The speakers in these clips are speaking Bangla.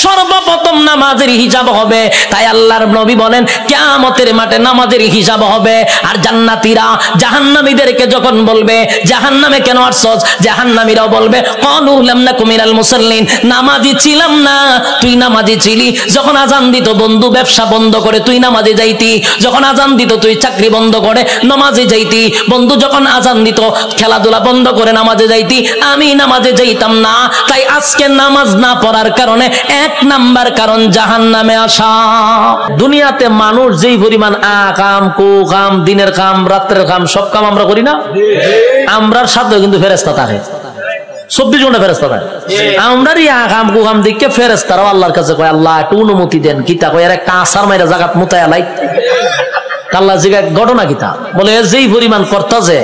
সর্বপ্রথম নামাজের হিসাব হবে। তাই আল্লাহর নবী বলেন কিয়ামতের মাঠে নামাজের হিসাব হবে। আর জান্নাতীরা জাহান্নামীদেরকে যখন বলবে জাহান্নামে কেন আসছস, জাহান্নামীরাও বলবে ক্বালু লাম নাকু মিনাল মুসাল্লিন, নামাজি ছিলাম না। তুই নামাজি ছিলি, যখন আজান দিত বন্ধু ব্যবসা বন্ধ করে তুই নামাজে যাইতি, যখন আজান দিত তুই চাকরি বন্ধ করে নামাজে যাইতি, বন্ধু যখন আজান দিত খেলাধুলা বন্ধ করে নামাজে যাইতি, আমি নামাজে যাইতাম না। তাই আজকে নামাজ না পড়ার কারণে 1 নাম্বার কারণ জাহান্নামে আসা। দুনিয়াতে মানুষ যেই পরিমাণ কাম কুকাম, দিনের কাম রাত্রের কাম সব কাম আমরা করি না, আমরার সাথে কিন্তু ফেরেশতা থাকে 24 ঘন্টা ফেরেশতা থাকে। আমরার কাম কুকাম দিকে ফেরেশতারাও আল্লাহর কাছে কয় আল্লাহ একটু অনুমতি দেন, কিতা কয় এর একটা আসার মাইরা জাগাত মুতায়া লাই আল্লাহ জিগায় ঘটনা কিতা, বলে যেই পরিমাণ করতা যে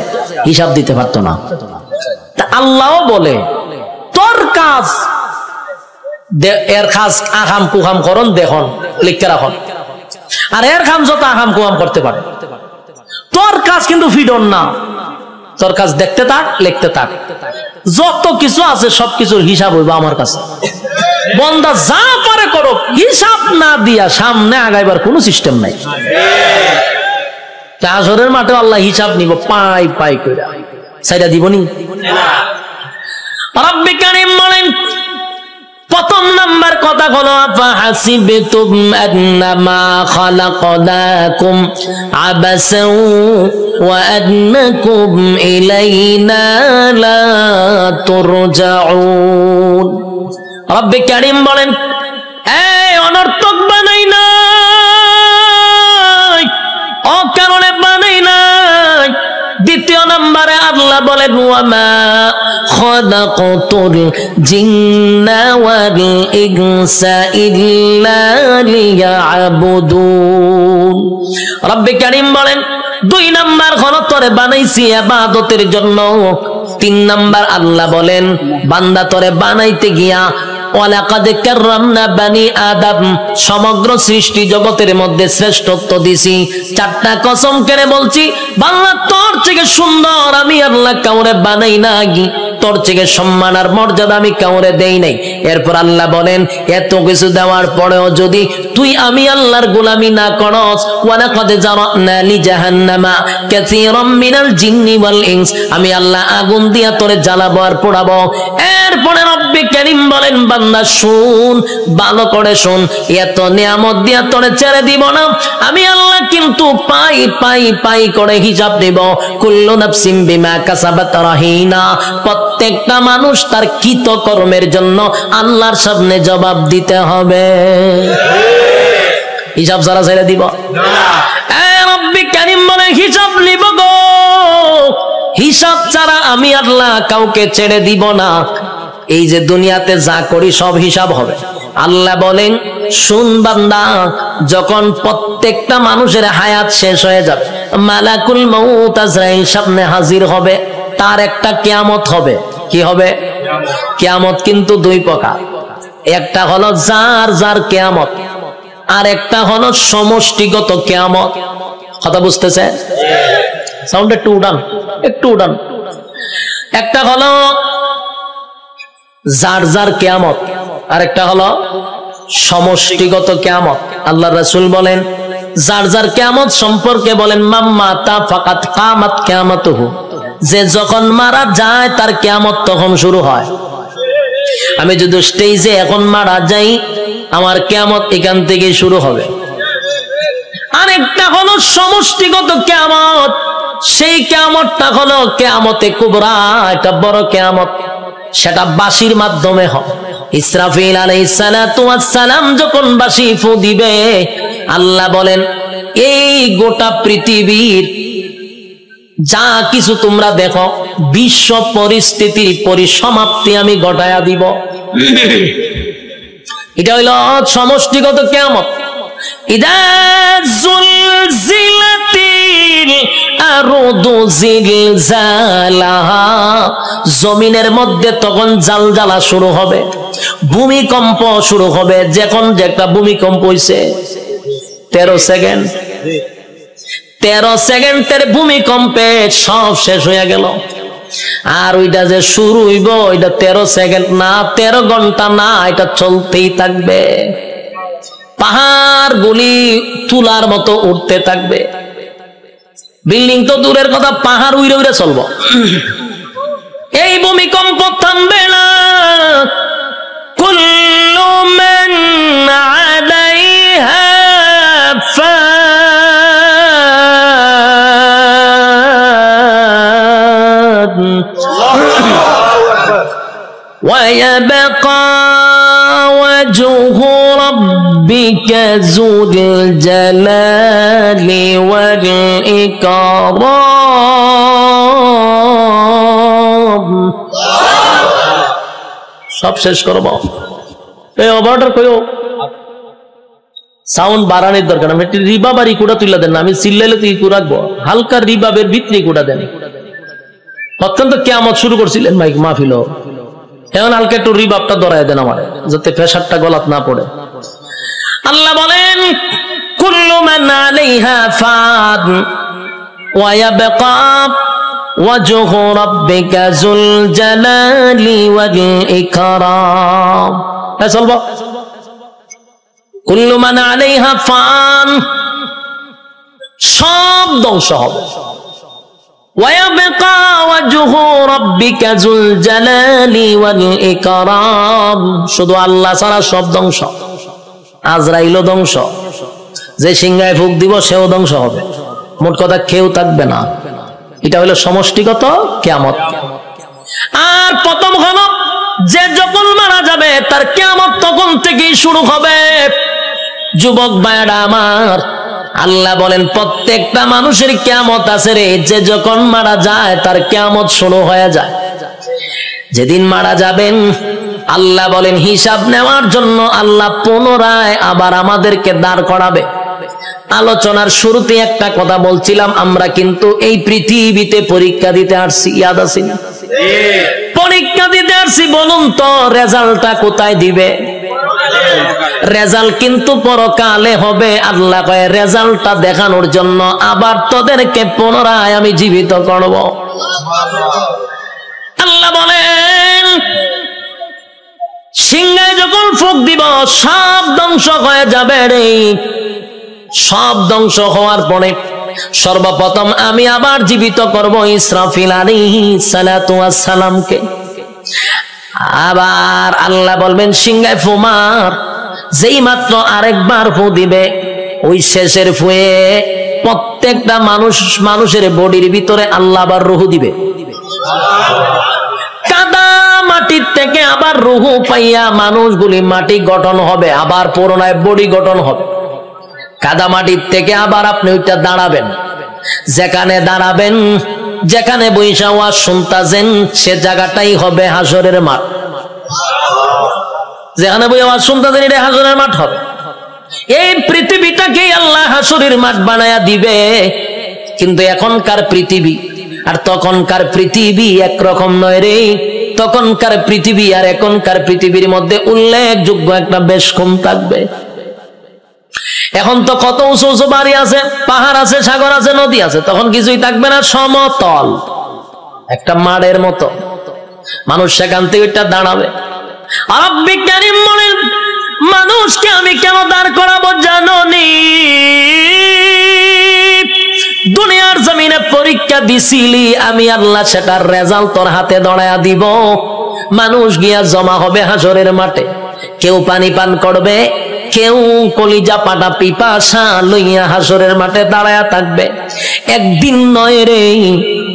হিসাব দিতে পারতো না। তা আল্লাহও বলে তোর কাজ এর কাজ আকাম কুকাম করন দেখুন লিখতে রাখুন, আর এর কাম যত আকাম কুকাম করতে পারে তোর কাজ কিন্তু ফিডন না, তোর কাজ দেখতে থাক লিখতে থাক, যত কিছু আছে সবকিছুর হিসাব হইব আমার কাছে। বন্দা যা পারে করো, হিসাব না দিয়া সামনে আগাইবার কোন সিস্টেম নাই। হাসরের মাঠে আল্লাহ হিসাব নিব পাই পাই কইরা, সাইডা দিবনি। রব্বি কারীম বলেন প্রথম নাম্বার কথা হলো ফাহাসিবতুম আন্নামা খালাকনাকুম আবাসাও ওয়া আন্নাকুম ইলাইনা লা তুরজাউন। রব্বি কারীম বলেন এই অনর্থক বানাই নাই, অকারণে বানাই নাই। দ্বিতীয় নম্বরে আল্লাহ বলেন ওয়ামা খালাকতুল জিন্না ওয়াল ইনসা ইল্লা লিয়াবুদুন। রব্বি কারীম বলেন 2 নাম্বার হলো তোরে বানাইছি ইবাদতের জন্য। 3 নাম্বার আল্লাহ বলেন বান্দা তোরে বানাইতে গিয়া ওয়ালাকাদ কাররামনা বানি আদম, সমগ্র সৃষ্টি জগতের মধ্যে শ্রেষ্ঠত্ব দিছি। 4টা কসম করে বলছি বাংলা তোর থেকে সুন্দর আমি আল্লাহ কাউরে বানাই নাই, তোর থেকে সম্মান আর মর্যাদা আমি কাউরে দেই নাই। এরপর আল্লাহ বলেন এত কিছু দেওয়ার পরেও যদি তুই আমি আল্লাহর গোলামি না করস, ওয়ালাকাদ জারানা লি জাহান্নামা কাসীরাম মিনাল জিন্নি ওয়াল ইনস, আমি আল্লাহ আগুন দিয়া তোরে জ্বালাবো আর পোড়াবো। এরপরে রব্বি কারীম বলেন বান্দা শুন, ভালো করে শুন, এত নিয়ামত দিয়া তোরে ছেড়ে দিব না। আমি আল্লাহ কিন্তু পাই পাই পাই করে হিসাব দেব। কুল্লু নাফসিন বিমা কাসাবাত রাহিনা, প্রত্যেকটা মানুষ তার কৃত কর্মের জন্য আল্লাহর সামনে জবাব দিতে হবে। হিসাব ছাড়া ছেড়ে দিব না। রব্বি কারীম বলে হিসাব নিব গো, হিসাব ছাড়া আমি আল্লাহ কাউকে ছেড়ে দিব না। এই যে দুনিয়াতে যা করি সব হিসাব হবে। আল্লাহ বলেন শুন বান্দা, যখন প্রত্যেকটা মানুষের হায়াত শেষ হয়ে যাবে, মালাকুল মউত আজরাইল সামনে হাজির হবে, তার একটা কিয়ামত হবে। কি হবে? কিয়ামত কিন্তু 2 প্রকার, একটা হলো যার যার কিয়ামত, আর একটা হলো সমষ্টিগত কিয়ামত। কথা বুঝতেছে? সাউন্ড একটু উঠান, একটু উঠান। একটা হলো যার যার কিয়ামত, আর একটা হলো সমষ্টিগত কিয়ামত। আল্লাহর রাসূল বলেন যার যার কিয়ামত সম্পর্কে বলেন মাম্মাতা ফাকাত কামাত কিয়ামাতুহু, যে যখন মারা যায় তার কিয়ামত তখন শুরু হয়। আমি যদি স্টেজে এখন মারা যাই, আমার কিয়ামত এখান থেকে শুরু হবে। আরেকটা হলো সমষ্টিগত কিয়ামত, সেই কিয়ামতটা হলো কিয়ামতে কুবরা, এটা বড় কিয়ামত, সেটা বাঁশির মাধ্যমে হয়। ইসরাফিল আলাইহিস সালাতু ওয়াস সালাম যখন বাঁশি ফু দিবে, আল্লাহ বলেন এই গোটা পৃথিবীর যা কিছু তোমরা দেখো বিশ্ব পরিস্থিতির পরিসমাপ্তি আমি ঘটায়া দিব। এটা হইল সমষ্টিগত কিয়ামত। ইদা জুলজিলাতিল আরদু জিলজালাহা, জমিনের মধ্যে তখন জালজালা শুরু হবে, ভূমিকম্প শুরু হবে। যখন যে একটা ভূমিকম্প হইছে 13 সেকেন্ড, 13 সেকেন্ডের ভূমিকম্পে সব শেষ হয়ে গেল। আর ওইটা যে শুরু হইব ওইটা 13 সেকেন্ড না, 13 ঘন্টা না, এটা চলতেই থাকবে। পাহাড় গুলি তুলার মতো উঠতে থাকবে। বিল্ডিং তো দূরের কথা, পাহাড় উইরে উইরে চলবো। এই ভূমিকম্প থামবে না। কুল্লু মান আলাইহা ফান ওয়া ইয়াবকা ওয়াজহু রাব্বিকা যুল জালালি ওয়াল ইকরাম। সব শেষ করব। এই অর্ডার কইও সাউন্ড বাড়ানোর দরকার। আমি রিবা বাড়ি কুড়া তুলে দেন না, আমি চিল্লাইলে তুই ইকু রাখবো। হালকা রিবাবের ভিতরে কুড়া দেন। অত্যন্ত কিয়ামত শুরু করছিলেন মাইক মাহফিল, এখন হালকা একটু রিবাবটা ধরায় দেন আমার, যাতে প্রেসারটা গলাত না পড়ে। আল্লাহ বলেন কুল্লু মান আলাইহা ফান ওয়া ইয়াবকা ওয়াজহু রাব্বিকা যুল জালালি ওয়াল ইকরাম। চলবো। কুল্লু মান আলাইহা ফান, সব ধ্বংস হবে। ওয়া ইয়াবকা ওয়াজহু রাব্বিকা যুল জালালি ওয়াল ইকরাম, শুধু আল্লাহ ছাড়া সব ধ্বংস। আজরাইলও ধ্বংস, যে সিংহায় ফুক দিব সেও ধ্বংস হবে। মোট কথা কেউ থাকবে না। এটা হলো সমষ্টিগত কিয়ামত। আর প্রথম হলো যে যখন মারা যাবে তার কিয়ামত তখন থেকেই শুরু হবে। যুবক ভাইরা আমার, আল্লাহ বলেন প্রত্যেকটা মানুষের কিয়ামত আছে রে। যে যখন মারা যায় তার কিয়ামত শুরু হয়ে যায়। যেদিন মারা যাবেন আল্লাহ বলেন হিসাব নেওয়ার জন্য আল্লাহ পুনরায় আবার আমাদেরকে দাঁড় করাবে। আলোচনার শুরুতে একটা কথা বলছিলাম, আমরা কিন্তু এই পৃথিবীতে পরীক্ষা দিতে আসছি, ইয়াদ আছে না? পরীক্ষা দিতে আসছি। বলুন তো রেজাল্টটা কোথায় দিবে? রেজাল্ট কিন্তু পরকালে হবে। আল্লাহ কয় রেজাল্টটা দেখানোর জন্য আবার তোদেরকে পুনরায় আমি জীবিত করব। আল্লাহ বলেন সিংহায় যখন ফুঁক দিব সব ধ্বংস হয়ে যাবে রে। সব ধ্বংস হওয়ার পরে সর্বপ্রথম আমি আবার জীবিত করব ইসরাফিল আলাইহিস সালাতু ওয়াস সালামকে। আবার আল্লাহ বলবেন সিংহায় ফু মার। যেই মাত্র আরেকবার ফু দিবে ওই শেষের ফুয়ে প্রত্যেকটা মানুষের বডির ভিতরে আল্লাহ আবার রূহ দিবে। কাদা মাটির থেকে আবার রূহ পাইয়া মানুষগুলি মাটি গঠন হবে, আবার পুনরায় বডি গঠন হবে। কাদা মাটির থেকে আবার আপনি ওইটা দাঁড়াবেন। যেখানে দাঁড়াবেন, যেখানে বৈশা ওয়াজ শুনতাছেন সে জায়গাটাই হবে হাসরের মাঠ। যেখানে বই আওয়াজ শুনতাছেন এটা হাসরের মাঠ হবে। এই পৃথিবীটাকে আল্লাহ হাসরের মাঠ বানায়া দিবে। কিন্তু এখনকার পৃথিবী আর তখনকার পৃথিবী একরকম নয় রে। তখনকার পৃথিবী আর এখনকার পৃথিবীর মধ্যে উল্লেখযোগ্য একটা বেশ কম থাকবে। এখন তো কত উঁচু উঁচু বাড়ি আছে, পাহাড় আছে, সাগর আছে, নদী আছে। তখন কিছুই থাকবে না, সমতল একটা মাঠের মতো। মানুষ সেখান থেকে ওইটা দাঁড়াবে। আর বিজ্ঞানী বলেন মানুষকে আমি কেন দাঁড় করাবো জানো নি? দুনিয়ার জমিনে পরীক্ষা দিছিলি, আমি আল্লাহ সেটার রেজাল্ট তোর হাতে ধরায়া দিব। মানুষ গিয়া জমা হবে হাসরের মাঠে। কেউ পানি পান করবে, কেউ কলিজা পাটা পিপাসা লইয়া হাসরের মাঠে দাঁড়ায়া থাকবে। একদিন নয় রে,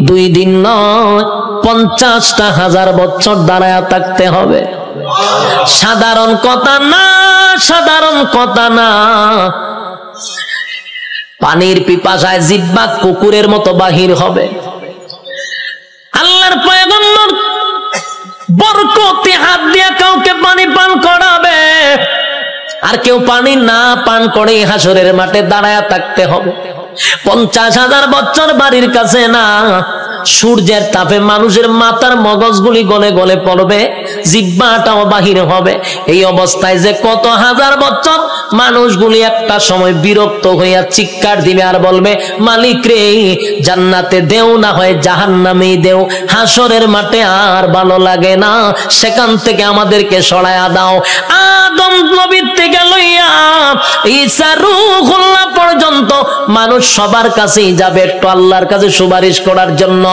2 দিন নয়, 50,000 বছর দাঁড়ায়া থাকতে হবে। সাধারণ কথা না, সাধারণ কথা না। পানির পিপাসায় জিহ্বা কুকুরের মতো বাহির হবে। আল্লাহর পয়গম্বর বরকতে হাত দিয়ে কাউকে পানি পান করাবে, আর কেউ পানি না পান করে হাসরের মাঠে দাঁড়ায়া থাকতে হবে। 50,000 বছর বাড়ির কাছে না, সূর্যের তাপে মানুষের মাথার মগজগুলি গলে গলে পড়বে, জিহ্বাটাও বাহির হবে। এই অবস্থায় যে কত হাজার বছর মানুষগুলি একটা সময় বিরক্ত হইয়া চিৎকার দিবে আর বলবে, মালিক রে, জান্নাতে দেও না হয় জাহান্নামেই দেও, হাসরের মাঠে আর ভালো লাগে না, সেখান থেকে আমাদেরকে সরায়া দাও। আদম নবীর থেকে লইয়া ঈসা রূহুল্লাহ পর্যন্ত মানুষ সবার কাছেই যাবে একটু আল্লাহর কাছে সুপারিশ করার জন্য।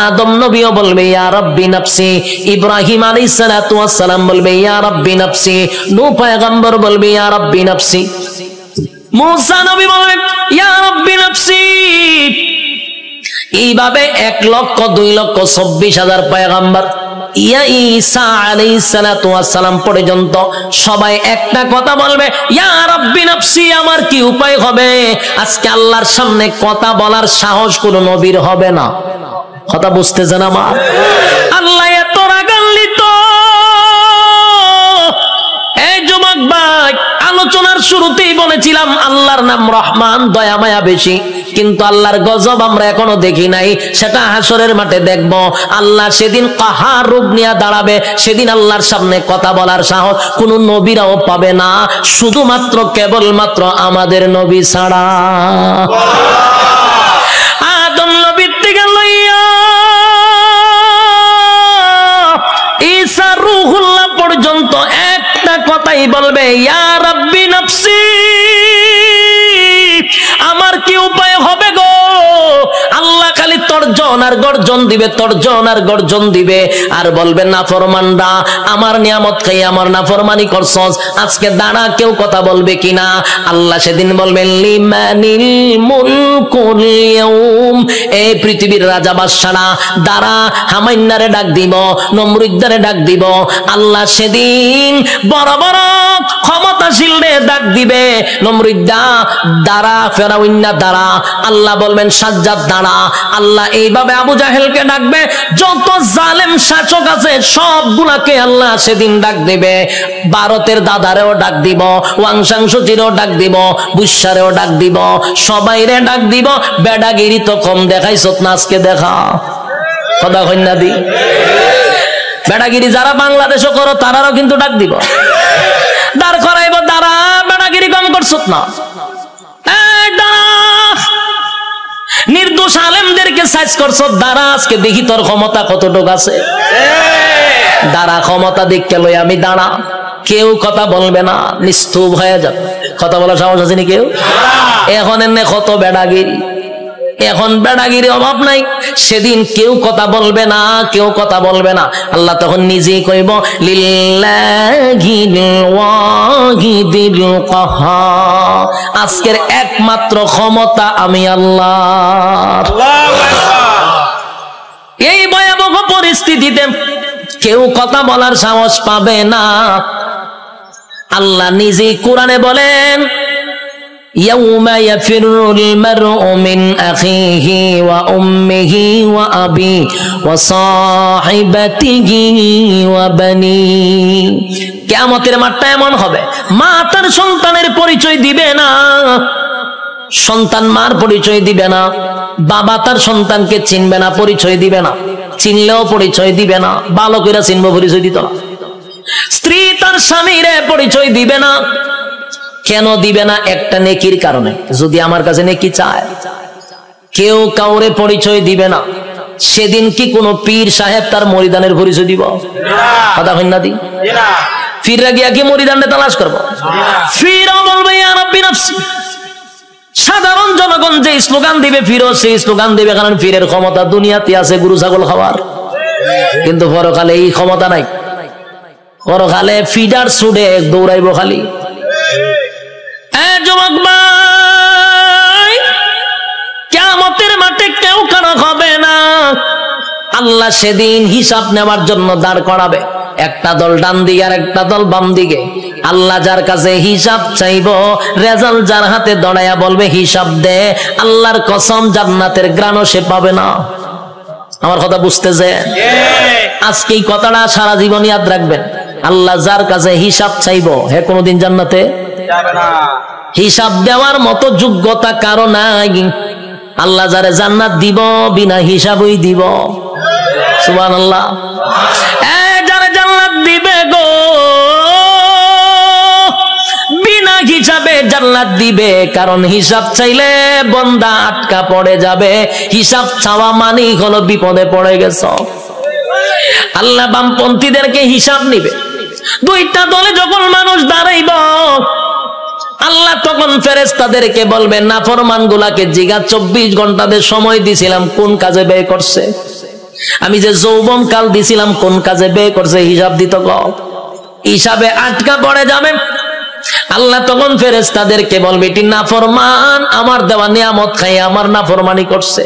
আদম নবীও বলবে ইয়া রাব্বি নাফসি, ইব্রাহিম আলাইহিস সালাতু ওয়াস সালাম বলবে ইয়া রাব্বি নাফসি, নূহ পয়গম্বর বলবে ইয়া রাব্বি নাফসি, মুসা নবী বলবে ইয়া রাব্বি নাফসি। এইভাবে 1,02,24,000 পয়গম্বর ইয়া ঈসা আলাইহিস সালাতু ওয়াস সালাম পর্যন্ত সবাই একটা কথা বলবে, ইয়া রাব্বি নাফসি। আমার কি উপায় হবে? আজকে আল্লাহর সামনে কথা বলার সাহস কোন নবীর হবে না। কথা বুঝতেছেন আমার? আল্লাহ এত রাগান্বিত। এই যুবক ভাই, আলোচনার শুরুতেই বলেছিলাম আল্লাহর নাম রহমান, দয়া মায়া বেশি, কিন্তু আল্লাহর গজব আমরা এখনো দেখি নাই। সেটা হাসরের মাঠে দেখব। আল্লাহ সেদিন কাহার রূপ নিয়ে দাঁড়াবে, সেদিন আল্লাহর সামনে কথা বলার সাহস কোন নবীরাও পাবে না, শুধুমাত্র কেবলমাত্র আমাদের নবী ছাড়া। আদম নবীর থেকে লইয়া ঈসা রূহুল্লাহ পর্যন্ত একটা কথাই বলবে, ইয়া রাব্বি নাফসি। আমার কি উপায় হবে গো? আল্লাহ খালি তর্জন আর গর্জন দিবে, তর্জন আর গর্জন দিবে, আর বলবে নাফরমানরা আমার নিয়ামত খাই আমার নাফরমানি করছস, আজকে দাঁড়া, কেউ কথা বলবে কিনা? আল্লাহ সেদিন বলবেন লিমানিল মুলকুল ইয়াউম, এই পৃথিবীর রাজা বাদশারা দাঁড়া, হামাইন্নারে ডাক দিব, নমরুদ্দারে ডাক দিব। আল্লাহ সেদিন বড় বড় ক্ষমতাশীলরে ডাক দিবে, নমরুদ্দা দাঁড়া, ফেরাউন্না দাঁড়া। আল্লাহ বলবেন সাজ্জাদ দাঁড়া। আল্লাহ এইভাবে আবু জাহেলকে ডাকবে, যত জালেম শাসক আছে সবগুলাকে আল্লাহ সেদিন ডাক দিবে। ভারতের দাদারেও ডাক দিব, ওয়াংশাংশচিরও ডাক দিব, বুসারেও ডাক দিব, সবাইরে ডাক দিব। বেডাগিরি তো কম দেখাইছত না, আজকে দেখা। কথা কন্যা দি, বেডাগিরি যারা বাংলাদেশও করো তারাও কিন্তু ডাক দিব, দাঁড় করাইব, দাঁড়া, বেডাগিরি কম করছত না। নির্দোষ আলেমদেরকে সাইজ করছো, দাঁড়া, আজকে দেখি তোর ক্ষমতা কতটুকু আছে। দাঁড়া, ক্ষমতা দেখতে লই আমি দাঁড়া। কেউ কথা বলবে না, নিস্তব্ধ হয়ে যাবে। কথা বলার সাহস আছে নি কেউ? এখন এনে কত বেড়াগিরি, এখন বেড়াগিরি অভাব নাই। সেদিন কেউ কথা বলবে না, কেউ কথা বলবে না। আল্লাহ তখন নিজেই কইব লিল্লাহিল ওয়াহিদিল কাহার, আজকের একমাত্র ক্ষমতা আমি আল্লাহ। এই ভয়াবহ পরিস্থিতিতে কেউ কথা বলার সাহস পাবে না। আল্লাহ নিজেই কোরআনে বলেন ইয়াউমা ইয়াফিরুল মারউ মিন আখিহি ওয়া উম্মিহি ওয়া আবি ওয়া সাহিবাতিহি ওয়া বানি। কিয়ামতের মাঠটা এমন হবে, মা তার সন্তানের পরিচয় দিবে না, সন্তান মার পরিচয় দিবে না, বাবা তার সন্তানকে চিনবে না, পরিচয় দিবে না, চিনলেও পরিচয় দিবে না, ভালো করে চিনবো পরিচয় দিত না। স্ত্রী তার স্বামীরে পরিচয় দিবে না। কেন দিবে না? একটা নেকির কারণে। যদি আমার কাছে নেকি চায়, কেউ কাউরে পরিচয় দিবে না। সেদিন কি কোনো পীর সাহেব তার মরিদানের পরিচয় দিব? কথা হয় না দি? ফিররা গিয়া কি মরিদানটা তালাশ করবো? ফিরও বলবে ইয়া রাব্বি নাফসি। সাধারণ জনগণ যে স্লোগান দিবে, ফিরও সেই স্লোগান দিবে, কারণ ফিরের ক্ষমতা দুনিয়াতে আছে গরু ছাগল খাওয়ার, কিন্তু পরকালে এই ক্ষমতা নাই। পরকালে ফিডার ছুটে দৌড়াইব খালি। যুবক ভাই, কিয়ামতের মাঠে কেউ কারো হবে না। আল্লাহ সেদিন হিসাব নেওয়ার জন্য দাঁড় করাবে, একটা দল ডান দিকে আর একটা দল বাম দিকে। আল্লাহ যার কাছে হিসাব চাইব, রেজাল্ট যার হাতে দড়াইয়া বলবে হিসাব দে, আল্লাহর কসম জান্নাতের গ্রাণও সে পাবে না। আমার কথা বুঝতেছে? আজকে এই কথাটা সারা জীবন ইয়াদ রাখবেন। আল্লাহ যার কাছে হিসাব চাইব, হে কোনোদিন জান্নাতে যাবে না। হিসাব দেওয়ার মতো যোগ্যতা কারো নাই। আল্লাহ যারে জান্নাত দিব বিনা হিসাবই দিব। সুবহানাল্লাহ। যারে জান্নাত দিবে গো বিনা হিসাবে জান্নাত দিবে, কারণ হিসাব চাইলে বান্দা আটকা পড়ে যাবে। হিসাব চাওয়া মানে হলো বিপদে পড়ে গেছ। আল্লাহ বামপন্থীদেরকে হিসাব নিবে। দুইটা দলে যখন মানুষ দাঁড়াইব আল্লাহ তখন ফেরেশতাদেরকে বলবেন নাফরমান গুলাকে জিগা 24 ঘন্টাদের সময় দিছিলাম কোন কাজে ব্যয় করছে, আমি যে যৌবন কাল দিছিলাম কোন কাজে ব্যয় করছে, হিসাব দিত। হিসাবে আটকা পড়ে যাবে। আল্লাহ তখন ফেরেশতাদেরকে বলবে এটি নাফরমান আমার দেওয়া নিয়ামত খাই আমার নাফরমানি করছে,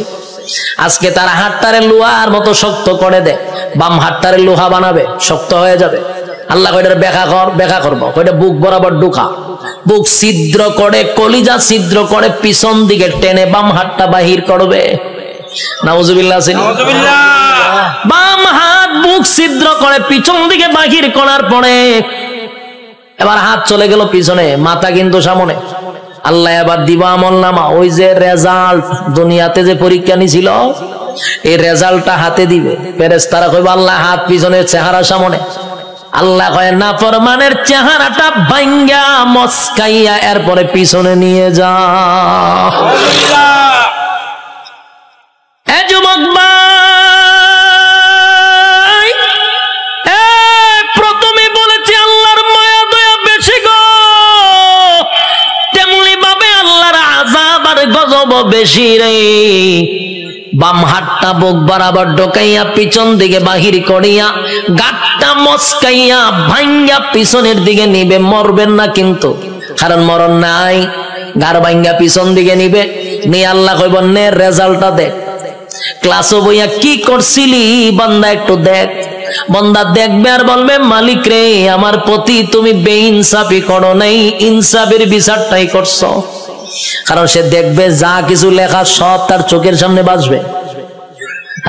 আজকে তার হাতটারে লোহার মতো শক্ত করে দে। বাম হাতটারে লোহা বানাবে, শক্ত হয়ে যাবে। আল্লাহ কয়টার ব্যাখ্যা করবো, কয়টা বুক বরাবর ঢুকা, বুক ছিদ্র করে কলিজা ছিদ্র করে পিছন দিকে টেনে বাম হাতটা বাহির করবে। নাউজুবিল্লাহ। বাম হাত বুক ছিদ্র করে পিছন দিকে বাহির করার পরে এবার হাত চলে গেল পিছনে, মাথা কিন্তু সামনে। আল্লাহ এবার দিবা আমল নামা, ওই যে রেজাল্ট দুনিয়াতে যে পরীক্ষা নিছিল এই রেজাল্টটা হাতে দিবে। ফেরেশতারা কইবে আল্লাহ হাত পিছনে চেহারা সামনে। আল্লাহ কয় নাফরমানের চেহারাটা ভাঙ্গা মস্কাইয়া এরপরে পিছনে নিয়ে যা। যুবক ভাই প্রথমে বলেছি আল্লাহর মায়া দয়া বেশি গো, তেমনি ভাবে আল্লাহর আযাব আর গজব বেশি রে। বাম হাতটা বুক বরাবর ঢোকাইয়া পিছন দিকে বাহির করিয়া গাঁটটা মস্কাইয়া ভাঙ্গা পিছনের দিকে নিবে। মরবেন না কিন্তু, কারণ মরণ নাই। গার ভাঙ্গা পিছন দিকে নিবে নিয়ে আল্লাহ কইব নে রেজাল্টটা দেখ, ক্লাসও বইয়া কি করছিলি বান্দা একটু দেখ। বান্দা দেখবে আর বলবে মালিক রে আমার প্রতি তুমি বেইনসাফি করো নাই, ইনসাফের বিচারটাই করছো। কারণ সে দেখবে যা কিছু লেখা সব তার চোখের সামনে বাজবে।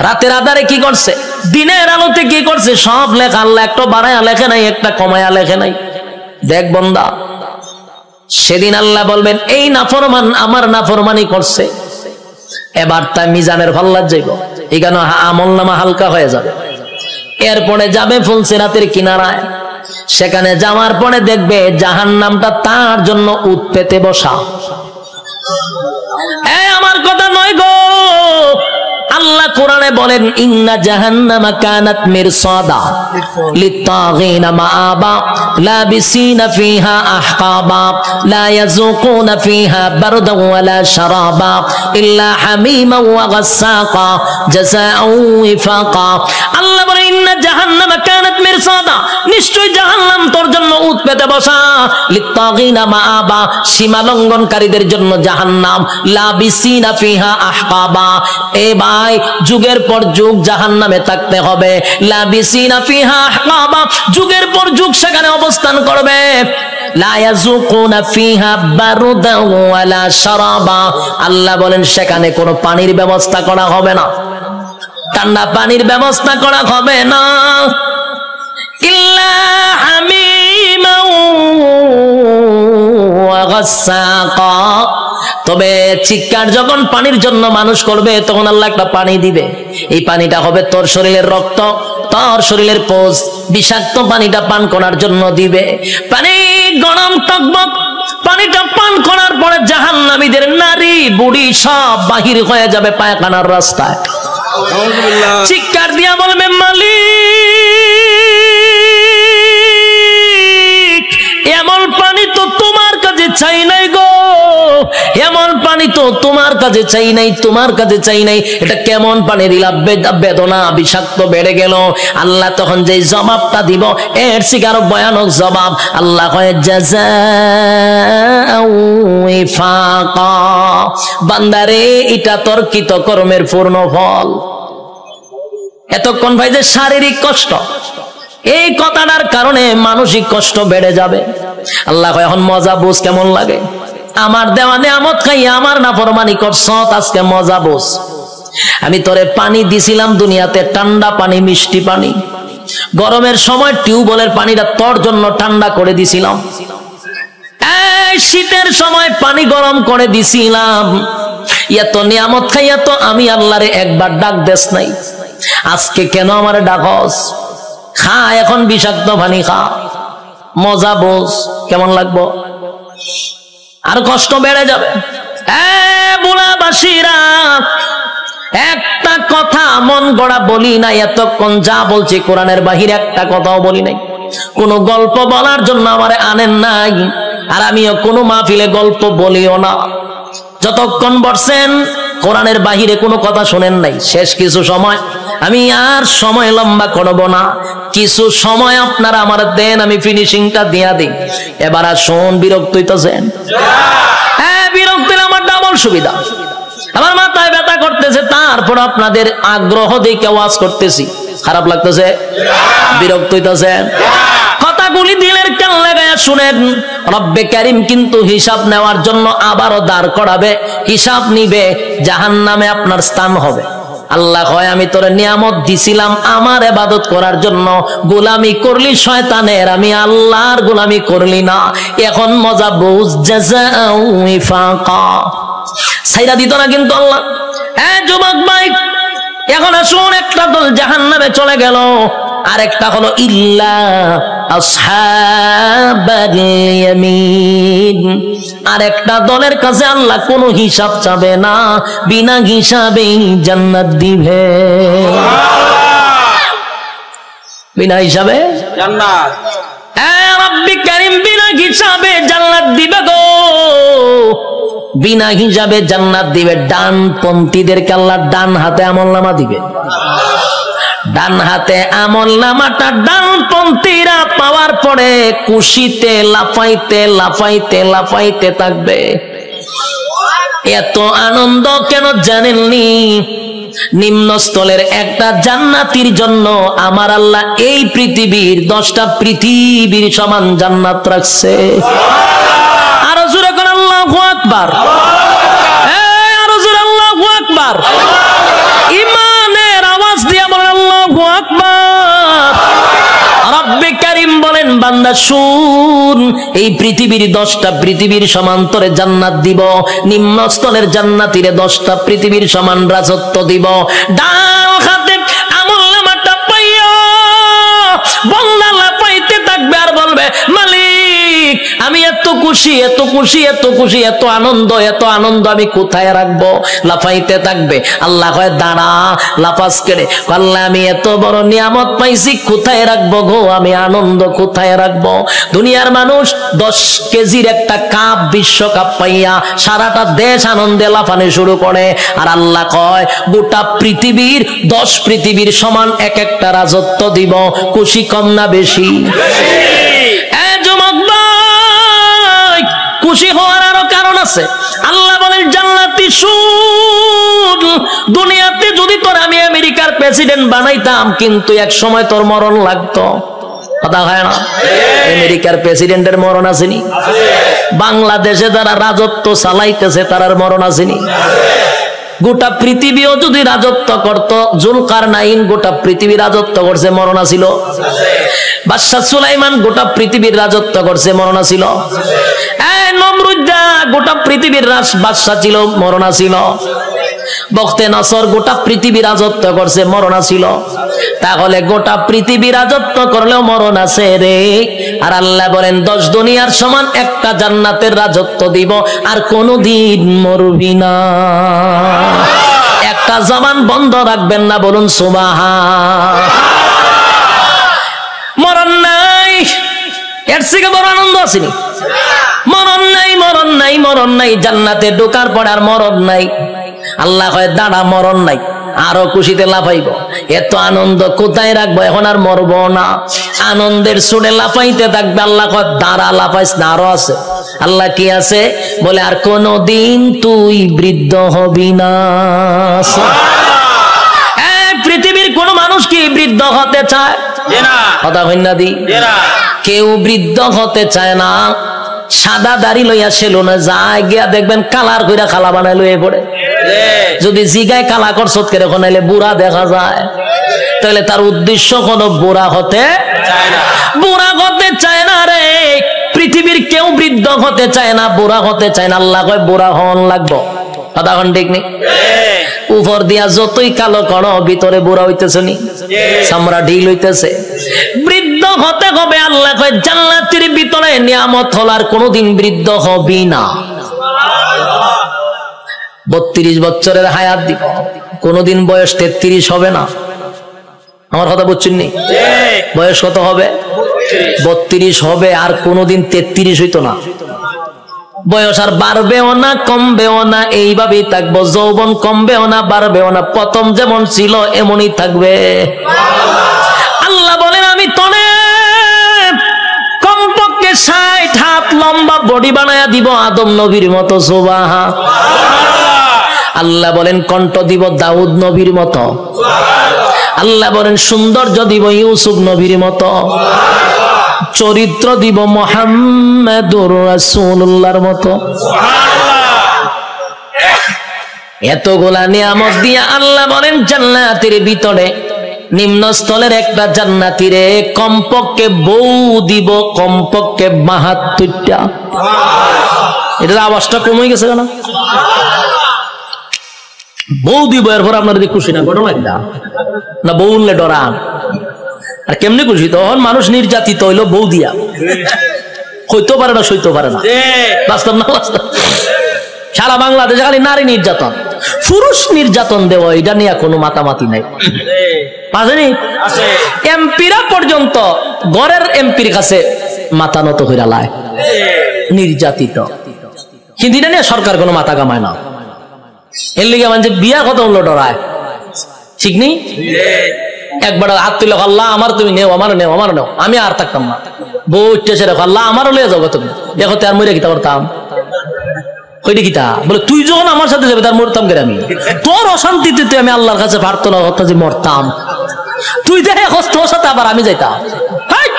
রাতের আধারে কি করছে, দিনের আলোতে কি করছে, সব লেখা। আল্লাহ একটা বাড়ায়া লেখে নাই, একটা কমায়া লেখে নাই। দেখ বান্দা, সেদিন আল্লাহ বলবেন এই নাফরমান আমার নাফরমানি করছে, এবার তাই মিজানের ফাল্লার যাইব, এখানে আমল নামা হালকা হয়ে যাবে। এরপরে যাবে ফুলসিরাতের কিনারায়, সেখানে যাওয়ার পরে দেখবে জাহান্নামটা তার জন্য উৎ পেতে বসা। আমার কথা নয় গো, আল্লাহ কোরআনে বলেন ইন্না জাহান্নামা কানাত মিরসাদা লিত্তাগিনা মাআবা লাবিসিনা ফিহা আহকাবা লা ইয়াযুকুনা ফিহা বারদান ওয়ালা শারাবা ইল্লা হামিমা ওয়া গাসসাকা জাযাআউ ওয়াফাকা। আল্লাহ বলেন ইন্না জাহান্নামা কানাত মিরসাদা, নিশ্চয় জাহান্নাম তোর জন্য উৎ পেতে বসা। লিত্তাগিনা মাআবা, সীমা লঙ্ঘনকারীদের জন্য জাহান্নাম। লাবিসিনা ফিহা আহকাবা, এ ভাই যুগের পর যুগ জাহান্নামে থাকতে হবে। লাবিসিনা ফিহা আহকাবা, যুগের পর যুগ সেখানে অবস্থান করবে। লা ইয়াযুকুনা ফিহা বারদান ওয়ালা শারাবা, আল্লাহ বলেন সেখানে কোনো পানির ব্যবস্থা করা হবে না, ঠান্ডা পানির ব্যবস্থা করা হবে না। ইল্লা হামিমা ওয়া গাসসাকা, তবে চিৎকার যখন পানির জন্য মানুষ করবে তখন আল্লাহ একটা পানি দিবে। এই পানিটা হবে তোর শরীরের রক্ত, তোর শরীরের পোষ, বিষাক্ত পানিটা পান করার জন্য দিবে। পানি গরম টকবক, পানিটা পান করার পরে জাহান্নামীদের নারী বুড়ি সব বাহির হয়ে যাবে পায়খানার রাস্তায়। চিৎকার দিয়া বলবে মালিক এমন পানি তো তোমার কাছে চাই নাই গো, এমন পানি তো তোমার কাছে চাই নাই, তোমার কাছে চাই নাই। এটা কেমন পানি দিলা, বেদনা বিষাক্ত বেড়ে গেল। আল্লাহ তখন যে জবাবটা দিব এর শিকার ভয়ানক জবাব। আল্লাহ কয় জাযাউ ওয়াফাকা, বান্দারে এটা তোর কৃত কর্মের পূর্ণ ফল। এতক্ষণ ভাই যে শারীরিক কষ্ট, এই কথাটার কারণে মানসিক কষ্ট বেড়ে যাবে। আল্লাহ কয় এখন মজা বুঝ কেমন লাগে, আমার দেওয়া নিয়ামত খাইয়া আমার নাফরমানি করছ, আজকে মজা বোঝ। আমি তোরে পানি দিছিলাম দুনিয়াতে, ঠান্ডা পানি, মিষ্টি পানি। গরমের সময় টিউবওয়েলের পানিটা তোর জন্য ঠান্ডা করে দিছিলাম। এই শীতের সময় পানি গরম করে দিছিলাম। এত নিয়ামত খাইয়া তো আমি আল্লাহরে একবার ডাক দেস নাই, আজকে কেন আমারে ডাকস? খা এখন বিষাক্ত পানি খা, মজা বোঝ, কেমন লাগবো? আর কষ্ট বেড়ে যাবে। বুলাবাসীরা, একটা কথা মন গড়া বলি নাই এতক্ষণ, যা বলছি কোরআনের বাহিরে একটা কথাও বলি নাই। কোন গল্প বলার জন্য আমারে আনেন নাই, আর আমিও কোনো মাহফিলে গল্প বলিও না। যতক্ষণ বসছেন কোরআনের বাহিরে কোনো কথা শোনেন নাই। শেষ কিছু সময়, আমি আর সময় লম্বা করব না, কিছু সময় আপনারা আমার দেন, আমি ফিনিশিংটা দিয়া দিই। এবার আর শোন, বিরক্ত হইতেছেন? হ্যাঁ, বিরক্ত হলে আমার ডাবল সুবিধা। আমার মাথায় ব্যথা করতেছে, তারপর আপনাদের আগ্রহ দেখে ওয়াজ করতেছি, খারাপ লাগতেছে? বিরক্ত হইতেছেন? কথাগুলি দিলের কান লাগায়া শুনেন। রব্বে কারীম কিন্তু হিসাব নেওয়ার জন্য আবারও দাঁড় করাবে, হিসাব নিবে, জাহান্নামে আপনার স্থান হবে। আল্লাহ কয়, আমি তোরে নিয়ামত দিছিলাম আমার ইবাদত করার জন্য, গোলামি করলি শয়তানের, আমি আল্লাহর গোলামি করলি না, এখন মজা বুঝ। জাযাউ ইফাকা, ছাইরা দিত না কিন্তু আল্লাহ। হ্যাঁ যুবক ভাই, এখন আসুন, একটা দল জাহান্নামে চলে গেল, আর একটা হলো ইল্লা আসহাবাল ইয়ামিন, আর একটা দলের কাছে আল্লাহ কোনো হিসাব চাবে না, বিনা হিসাবেই জান্নাত দিবে। বিনা হিসাবে জান্নাত, রব্বি কারীম বিনা হিসাবে জান্নাত দিবে গো, বিনা হিসাবে জান্নাত দিবে। ডানপন্থীদেরকে আল্লাহ ডান হাতে আমলনামা দিবে, ডান হাতে আমলনামাটা ডানপন্থীরা পাওয়ার পরে খুশিতে লাফাইতে লাফাইতে লাফাইতে থাকবে। এত আনন্দ কেন জানেননি? নিম্নস্থলের একটা জান্নাতীর জন্য আমার আল্লাহ এই পৃথিবীর 10টা পৃথিবীর সমান জান্নাত রাখছে। আরো জোরে করে আল্লাহু আকবার, আরো জোরে আল্লাহু আকবার, ইমানের আওয়াজ দিয়ে বলেন আল্লাহু আকবার। রব্বে কারীম বলেন, বান্দা শুন, এই পৃথিবীর 10টা পৃথিবীর সমান্তরে জান্নাত দিব, নিম্নস্থলের জান্নাতীরে 10টা পৃথিবীর সমান রাজত্ব দিব। ডান হাতে আমলনামাটা পাইয়া বান্দা লাফাইতে থাকবে আর বলবে, মালিক আমি এত খুশি, এত খুশি, এত খুশি, এত আনন্দ, এত আনন্দ, আমি কোথায় রাখবো? লাফাইতে থাকবে। আল্লাহ কয়, দাঁড়া, লাফাস করে। আল্লাহ আমি এত বড় নিয়ামত পাইছি, কোথায় রাখবো গো? আমি আনন্দ কোথায় রাখবো? দুনিয়ার মানুষ 10 কেজির একটা কাপ, বিশ্বকাপ পাইয়া সারাটা দেশ আনন্দে লাফানো শুরু করে, আর আল্লাহ কয় গোটা পৃথিবীর 10 পৃথিবীর সমান এক একটা রাজত্ব দিব। খুশি কম না বেশি? খুশি হওয়ার আরো কারণ আছে। আল্লাহ বলেন, জান্নাতি শুন, দুনিয়াতে যদি তোর আমি আমেরিকার প্রেসিডেন্ট বানাইতাম, কিন্তু এক সময় তোর মরণ লাগতো। কথা হয় না? আমেরিকার প্রেসিডেন্টের মরণ আসেনি? বাংলাদেশে যারা রাজত্ব চালাইতেছে তারার মরণ আসেনি? গোটা পৃথিবীও যদি রাজত্ব করত, জুলকারনাইন গোটা পৃথিবী রাজত্ব করছে, মরণ ছিল? বাদশা সুলাইমান গোটা পৃথিবীর রাজত্ব করছে, মরণ ছিল? নমরুদ্দা গোটা পৃথিবীর বাদশা ছিল, মরণ ছিল? বখতে নসর গোটা পৃথিবী রাজত্ব করছে, মরণ ছিল? তাহলে গোটা পৃথিবী রাজত্ব করলেও মরণ আছে রে। আর আল্লাহ বলেন, 10 দুনিয়ার সমান একটা জান্নাতের রাজত্ব দিব, আর কোনদিন মরবি না। একটা জবান বন্ধ রাখবেন না, বলুন সুবহান। মরণ নাই, এর থেকে বড় আনন্দ আসেনি? মরণ নাই, মরণ নাই, মরণ নাই। জান্নাতে ঢোকার পর আর মরণ নাই। আল্লাহ কয়, দাঁড়া, মরণ নাই, আরো খুশিতে লাফাইব। এত আনন্দ কোথায় রাখবো? এখন আর মরবো না, আনন্দের সুরে লাফাইতে থাকবে। আল্লাহ কয়, দাঁড়া, লাফাইস না, আরো আছে। আল্লাহ কি আছে? বলে, আর কোনদিন তুই বৃদ্ধ হবি না। পৃথিবীর কোন মানুষ কি বৃদ্ধ হতে চায়? কথা হইনা দি, কেউ বৃদ্ধ হতে চায় না। সাদা দাড়ি লইয়া সেলুনে যায়, গিয়া দেখবেন কালার কইরা খালা বানাই লইয়ে পড়ে। যদি জিগায় কালা করছ করে কোনাইলে বুড়া দেখা যায়, তাহলে তার উদ্দেশ্য কোনো বুড়া হতে চায় না। বুড়া হতে চায় না রে। পৃথিবীর কেউ বৃদ্ধ হতে চায় না, বুড়া হতে চায় না। আল্লাহ কয়, বুড়া হন লাগবো। কথা কোন ঠিক নেই? উপর দিয়া যতই কালো করো ভিতরে বুড়া হইতেছে নি, চামড়া ঢিল হইতেছে। বৃদ্ধ হতে হবে। আল্লাহ কয় জান্নাতের ভিতরে নিয়ামত হল আর কোনোদিন বৃদ্ধ হবি না। 32 বছরের হায়াত দিব, কোনোদিন বয়স 33 হবে না। আমার কথা বুঝছেন নি? বয়স কত হবে? 32 হবে, আর কোনোদিন 33 হইতো না। বয়স আর বাড়বেও না কমবেও না, এইভাবেই থাকবো। যৌবন কমবেও না বাড়বেও না, প্রথম যেমন ছিল এমনই থাকবে। আল্লাহ বলেন আমি তনে কমপক্ষে 60 হাত লম্বা বডি বানায়া দিব আদম নবীর মতো। সুবহান। আল্লাহ বলেন কণ্ঠ দিব দাউদ নবীর মতো। আল্লাহ বলেন সৌন্দর্য দিব ইউসুফ নবীর মতো। চরিত্র দিব মুহাম্মাদুর রাসূলুল্লাহর মতো। এতগুলা নিয়ামত দিয়া আল্লাহ বলেন জান্নাতের ভিতরে নিম্নস্থলের একটা জান্নাতীরে কমপক্ষে বউ দিব, কমপক্ষে 72টা। এটার আওয়াজটা কমে গেছে কেন? বউ দিব, এরপর আপনার খুশি না ঘটনা না? বউ উঠলে ডরান, আর কেমনি খুশি? তখন মানুষ নির্যাতিত হইলো বউ দিয়া, হইতে পারে না সইতে পারে না। বাস্তব না বাস্তব? সারা বাংলাদেশে খালি নারী নির্যাতন, পুরুষ নির্যাতন দেওয়া, এটা নিয়ে কোনো মাতামাতি নাই। এমপিরা পর্যন্ত ঘরের এমপির কাছে মাথা নত হইরা লায়, নির্যাতিত। কিন্তু এটা নিয়ে সরকার কোনো মাথা কামায় না। এর লিগে মানে বিয়া কত হলো ডরায়, ঠিক নেই? একবার হাত তুলে আল্লাহ আমার তুমি নেও, আমার নেও, আমার নেও, আমি আর থাকতাম না। বউ উঠতেছে রেখো আল্লাহ আমারও লিয়ে যাবো, তুমি দেখো আর মরে কিতা করতাম। কইটা কিতা বলে তুই যখন আমার সাথে যাবে তার মরতাম কে? আমি তোর অশান্তিতে তুই আমি আল্লাহর কাছে প্রার্থনা করতাম যে মরতাম, তুই দেখে তোর সাথে আবার আমি যাইতাম।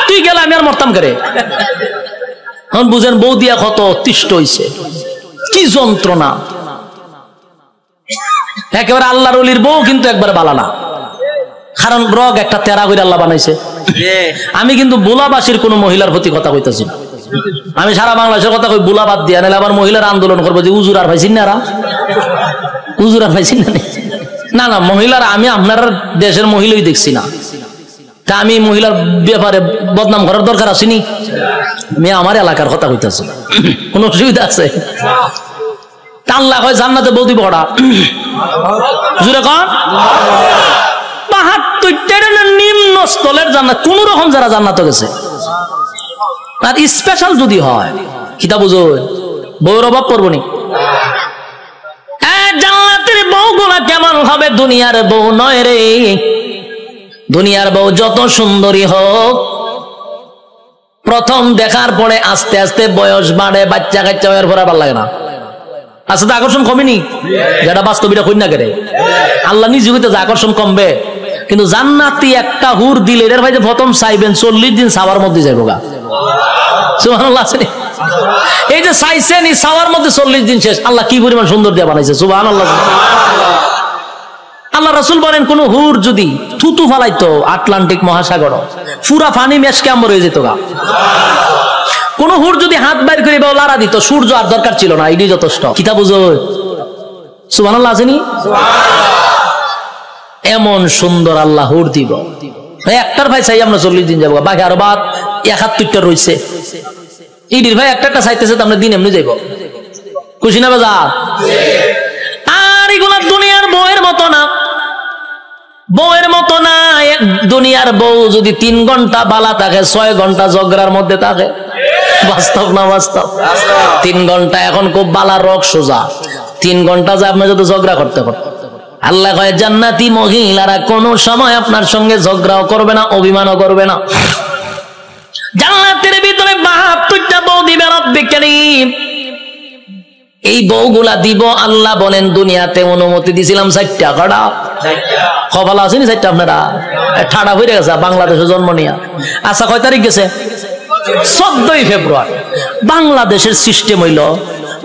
তুই গেলে আমি আর মরতাম কে? এখন বুঝেন বউ দিয়া কত অতিষ্ঠ হইছে, কি যন্ত্রণা। একেবারে আল্লাহর ওলির বউ কিন্তু একবার বালা না, কারণ রগ একটা তেরা করে আল্লাহ বানাইছে। আমি কিন্তু বুলাবাসীর কোন মহিলার প্রতি কথা কইতেছি না, আমি সারা বাংলাদেশের কথা কই। বুলা বাদ দিয়া নাহলে আবার মহিলার আন্দোলন করবো যে উজুর আর পাইছেন না, উজুর আর পাইছেন না। না মহিলার আমি আপনার দেশের মহিলাই দেখছি না, তা আমি মহিলার ব্যাপারে বদনাম করার দরকার আসেনি। আমি আমার এলাকার কথা কইতেছি, কোন অসুবিধা আছে? আল্লাহ হয় জান্নাতে বউ দিব ওরা জুড়ে কন 72টার নিম্ন স্থলের জান্নাত। কোন রকম যারা জান্নাতে গেছে, আর স্পেশাল যদি হয় কিতা বুঝো, বউর অভাব পড়বো নি। জান্নাতের বউগুলা কেমন হবে? দুনিয়ার বউ নয় রে। দুনিয়ার বউ যত সুন্দরী হোক, প্রথম দেখার পরে আস্তে আস্তে বয়স বাড়ে, বাচ্চা কাচ্চা হওয়ার পর ভালো লাগে না। আচ্ছা, আকর্ষণ কমেনি? যেটা বাস্তবিটা কই না কেড়ে আল্লাহ নিজে হইতে যে আকর্ষণ কমবে, কিন্তু জান্নাতি একটা হুর দিলে এর ভাই যে প্রথম চাইবেন 40 দিন সাওয়ার মধ্যে যাইব গা। সুবহানাল্লাহ আছে। এই যে চাইছেন এই সাওয়ার মধ্যে 40 দিন শেষ। আল্লাহ কি পরিমাণ সুন্দর দিয়ে বানাইছে, সুবহানাল্লাহ। আল্লাহ রাসূল বলেন কোন হুর যদি থুতু ফালাইতো আটলান্টিক মহাসাগর, পুরা পানি মেশকে আমর হয়ে যেত গা। কোন হুর যদি হাত বাইর করে লাড়া দিত, সূর্য আর দরকার ছিল না, এটাই যথেষ্ট। কিতা বুঝো? সুবহানাল্লাহ আছেনি? এমন সুন্দর আল্লাহ হুর দিব। একটার ভাই চাই আমরা 40 দিন যাবো, বাকি আরো বাদ 71টা রয়েছে। ইডির ভাই একটা চাইতেছে, আমরা দিন এমনি যাইব। খুশি না বাজার? আর এগুলা দুনিয়ার বউয়ের মতো না, বউয়ের মতো না। দুনিয়ার বউ যদি 3 ঘন্টা বালা থাকে, 6 ঘন্টা ঝগড়ার মধ্যে থাকে। বাস্তব না বাস্তব? 3 ঘন্টা এখন খুব বালা রক সোজা, 3 ঘন্টা যে আপনি যদি ঝগড়া করতে করতে। আল্লাহ কয় জান্নাতি মহিলারা কোন সময় আপনার সঙ্গে ঝগড়াও করবে না, অভিমানও করবে না। জান্নাতের ভিতরে 72টা বউ দিবে রব্বুল কারীম। এই বউগুলা দিব আল্লাহ বলেন দুনিয়াতে অনুমতি দিছিলাম 4টা। কটা কপাল আসেনি 4টা? আপনারা ঠাডা হয়ে গেছে বাংলাদেশে জন্ম নিয়া। আচ্ছা, কয় তারিখ গেছে? 14ই ফেব্রুয়ারি। বাংলাদেশের সিস্টেম হইল,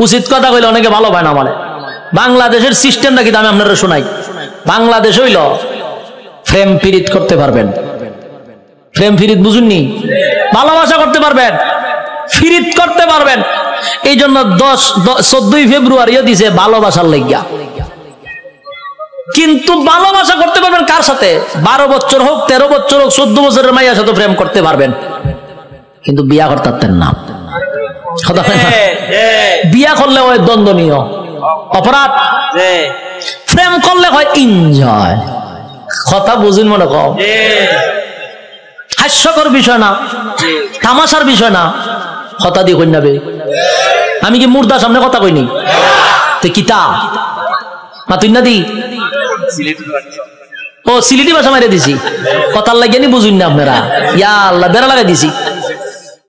উচিত কথা কইলে অনেকে ভালো পায় না মানে, বাংলাদেশের সিস্টেমটা কি আমি আপনারা শোনাই। বাংলাদেশ হইল প্রেম ফিরিত করতে পারবেন, প্রেম ফিরিত বুঝুননি? ভালোবাসা করতে পারবেন, ফিরিত করতে পারবেন, এই জন্য 14 ফেব্রুয়ারিও দিছে ভালোবাসার লাগিয়া। কিন্তু ভালোবাসা করতে পারবেন কার সাথে? 12 বছর হোক, 13 বছর হোক, 14 বছরের মাইয়ার সাথে প্রেম করতে পারবেন, কিন্তু বিয়া করতে পারতেন না। বিয়া করলে হয় দ্বন্দ্বনীয় অপরাধ, প্রেম করলে হয় এনজয়। কথা বুঝুন মনে কম, হাস্যকর বিষয় না, তামাশার বিষয় না। কথা দিয়ে কই নাবে, আমি কি মুর্দার সামনে কথা কইনি? তো কিতা মা তুই না দি ও সিলেটি ভাষা মারে দিছি, কথার লাগিয়ে নি বুঝুন না আপনারা। ইয়া আল্লাহ বেড়া লাগাই দিছি।